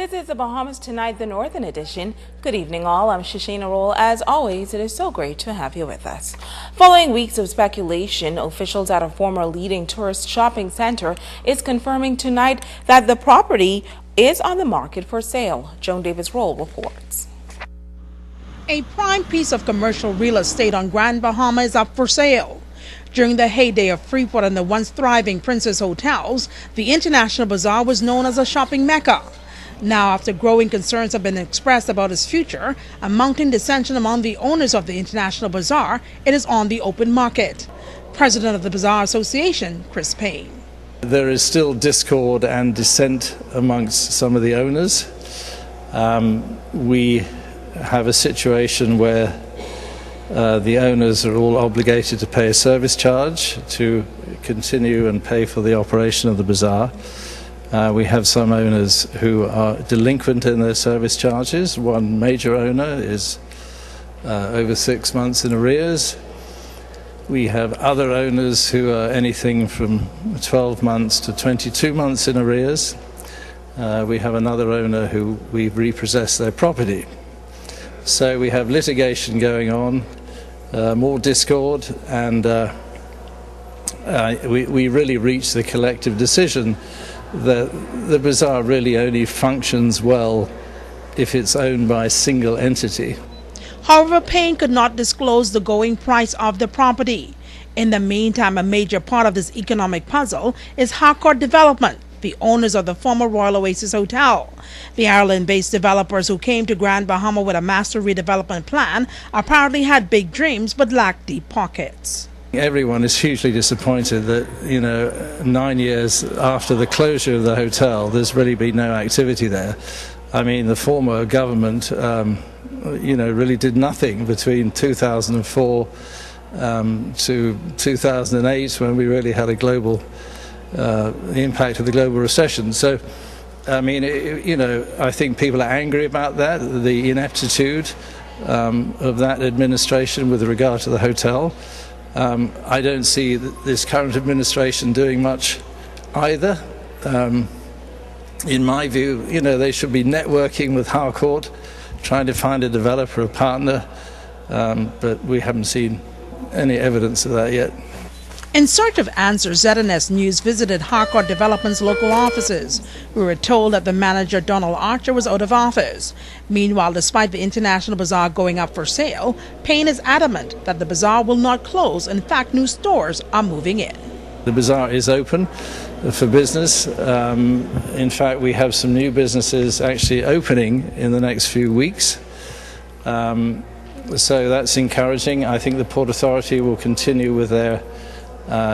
This is the Bahamas Tonight, the Northern Edition. Good evening, all. I'm Shasheena Rolle. As always, it is so great to have you with us. Following weeks of speculation, officials at a former leading tourist shopping center is confirming tonight that the property is on the market for sale. Joan Davis-Rolle reports. A prime piece of commercial real estate on Grand Bahama is up for sale. During the heyday of Freeport and the once thriving Princess Hotels, the International Bazaar was known as a shopping mecca. Now, after growing concerns have been expressed about its future and mounting dissension among the owners of the International Bazaar, it is on the open market. President of the Bazaar Association, Chris Payne. There is still discord and dissent amongst some of the owners. We have a situation where the owners are all obligated to pay a service charge to continue and pay for the operation of the bazaar. We have some owners who are delinquent in their service charges. One major owner is over 6 months in arrears. We have other owners who are anything from 12 months to 22 months in arrears. We have another owner who we've repossessed their property. So we have litigation going on, more discord, and we really reached the collective decision that the bazaar really only functions well if it's owned by a single entity. However, Payne could not disclose the going price of the property. In the meantime, a major part of this economic puzzle is Harcourt Development, the owners of the former Royal Oasis Hotel. The Ireland-based developers who came to Grand Bahama with a master redevelopment plan apparently had big dreams but lacked deep pockets. Everyone is hugely disappointed that, 9 years after the closure of the hotel, there's really been no activity there. I mean, the former government, really did nothing between 2004 to 2008, when we really had a global, the impact of the global recession. So, I mean, I think people are angry about that, the ineptitude of that administration with regard to the hotel. I don't see this current administration doing much either. In my view, they should be networking with Harcourt, trying to find a developer, a partner, but we haven't seen any evidence of that yet. In search of answers, ZNS News visited Harcourt Development's local offices. We were told that the manager, Donald Archer, was out of office. Meanwhile, despite the International Bazaar going up for sale, Payne is adamant that the bazaar will not close. In fact, new stores are moving in. The bazaar is open for business. In fact, we have some new businesses actually opening in the next few weeks. So that's encouraging. I think the Port Authority will continue with their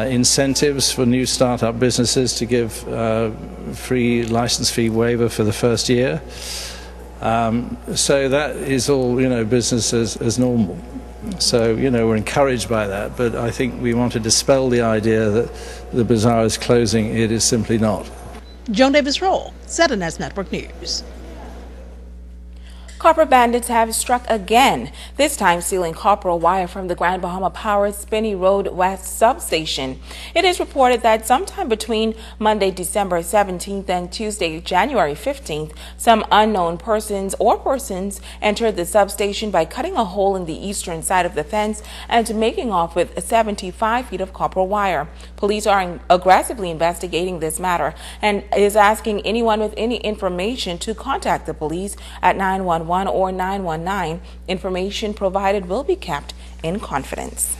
incentives for new start-up businesses to give free license fee waiver for the first year. So that is all, business as normal. So, we're encouraged by that, but I think we want to dispel the idea that the bazaar is closing. It is simply not. Joan Davis-Rolle, ZNS Network News. Copper bandits have struck again, this time stealing copper wire from the Grand Bahama Power Spinney Road West substation. It is reported that sometime between Monday, December 17th and Tuesday, January 15th, some unknown persons entered the substation by cutting a hole in the eastern side of the fence and making off with 75 feet of copper wire. Police are aggressively investigating this matter and is asking anyone with any information to contact the police at 911 or 919. Information provided will be kept in confidence.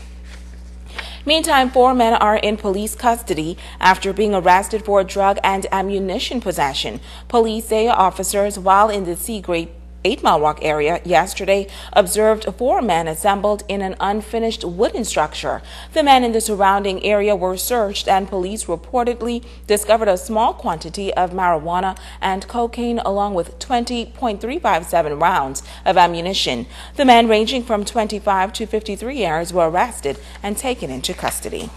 Meantime, 4 men are in police custody after being arrested for drug and ammunition possession. Police say officers, while in the Seagrape 8 Mile Walk area yesterday, observed 4 men assembled in an unfinished wooden structure. The men in the surrounding area were searched, and police reportedly discovered a small quantity of marijuana and cocaine along with 20.357 rounds of ammunition. The men, ranging from 25 to 53 years, were arrested and taken into custody.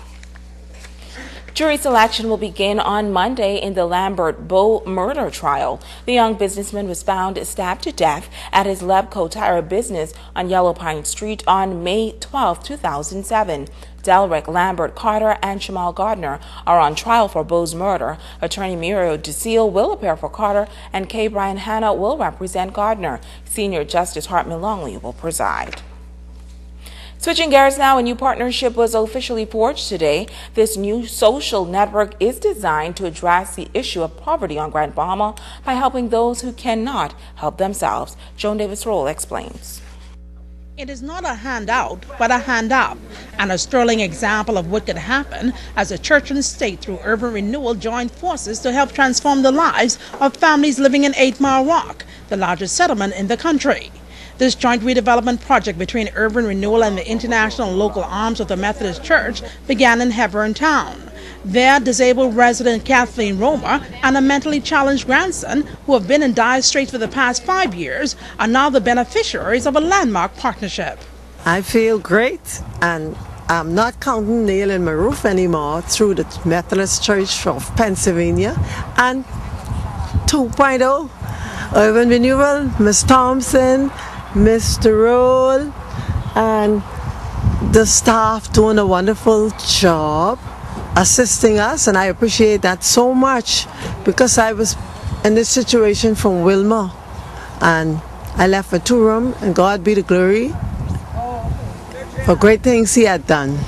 Jury selection will begin on Monday in the Lambert Bow murder trial. The young businessman was found stabbed to death at his Lebco tire business on Yellow Pine Street on May 12, 2007. Delrick, Lambert, Carter, and Shamal Gardner are on trial for Bow's murder. Attorney Muriel DeSeal will appear for Carter, and K. Brian Hanna will represent Gardner. Senior Justice Hartman Longley will preside. Switching gears now, a new partnership was officially forged today. This new social network is designed to address the issue of poverty on Grand Bahama by helping those who cannot help themselves. Joan Davis Rolle explains. It is not a handout, but a hand up, and a sterling example of what could happen as the church and state through urban renewal join forces to help transform the lives of families living in 8 Mile Rock, the largest settlement in the country. This joint redevelopment project between urban renewal and the international and local arms of the Methodist Church began in Hebron Town. There, disabled resident Kathleen Romer and a mentally challenged grandson, who have been in dire straits for the past 5 years, are now the beneficiaries of a landmark partnership. I feel great, and I'm not counting nail in my roof anymore through the Methodist Church of Pennsylvania. And 2.0, urban renewal, Ms. Thompson, Mr. Rolle, and the staff doing a wonderful job assisting us, and I appreciate that so much, because I was in this situation from Wilma and I left for 2 rooms, and God be the glory for great things He had done.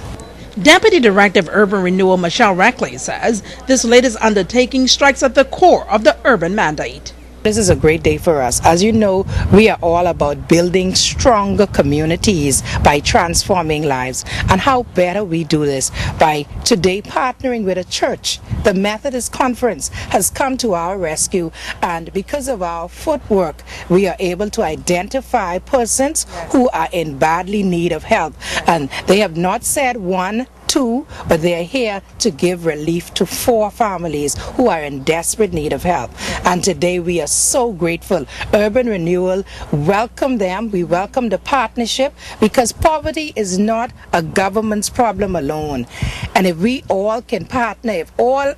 Deputy Director of Urban Renewal Michelle Reckley says this latest undertaking strikes at the core of the urban mandate. This is a great day for us. As you know, we are all about building stronger communities by transforming lives. And how better we do this by today partnering with a church. The Methodist Conference has come to our rescue, and because of our footwork, we are able to identify persons who are in badly need of help. And they have not said 1, 2, but they are here to give relief to 4 families who are in desperate need of help. And today we are so grateful. Urban Renewal welcome them. We welcome the partnership, because poverty is not a government's problem alone. And if we all can partner, if all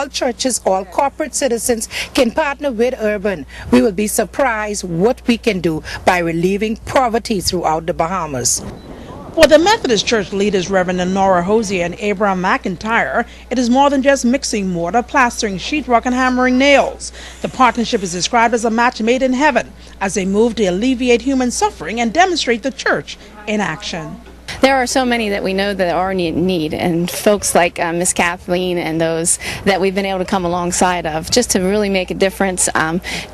churches, all corporate citizens can partner with Urban, we will be surprised what we can do by relieving poverty throughout the Bahamas. For the Methodist Church leaders, Reverend Nora Hosier and Abraham McIntyre, it is more than just mixing mortar, plastering sheetrock, and hammering nails. The partnership is described as a match made in heaven as they move to alleviate human suffering and demonstrate the church in action. There are so many that we know that are in need, and folks like Miss Kathleen and those that we've been able to come alongside of just to really make a difference,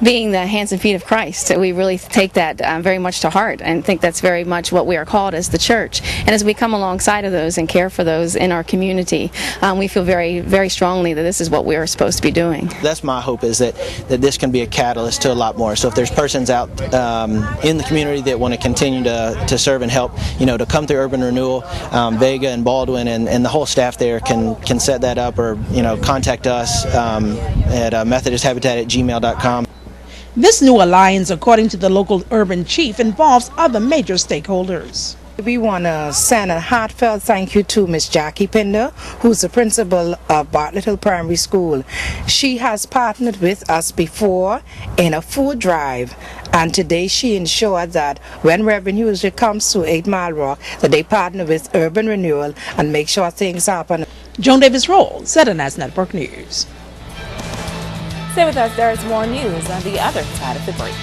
being the hands and feet of Christ. We really take that very much to heart and think that's very much what we are called as the church. And as we come alongside of those and care for those in our community, we feel very, very strongly that this is what we are supposed to be doing. That's my hope, is that this can be a catalyst to a lot more. So if there's persons out in the community that want to continue to serve and help, to come through Urban Renewal, Vega and Baldwin and the whole staff there can set that up, or contact us at methodisthabitat@gmail.com. This new alliance, according to the local urban chief, involves other major stakeholders. We want to send a heartfelt thank you to Miss Jackie Pinder, who's the principal of Bartlett Hill Primary School. She has partnered with us before in a food drive, and today she ensured that when revenue usually comes to 8 Mile Rock, that they partner with Urban Renewal and make sure things happen. Joan Davis Rolle, ZNS Network News. Stay with us, there is more news on the other side of the break.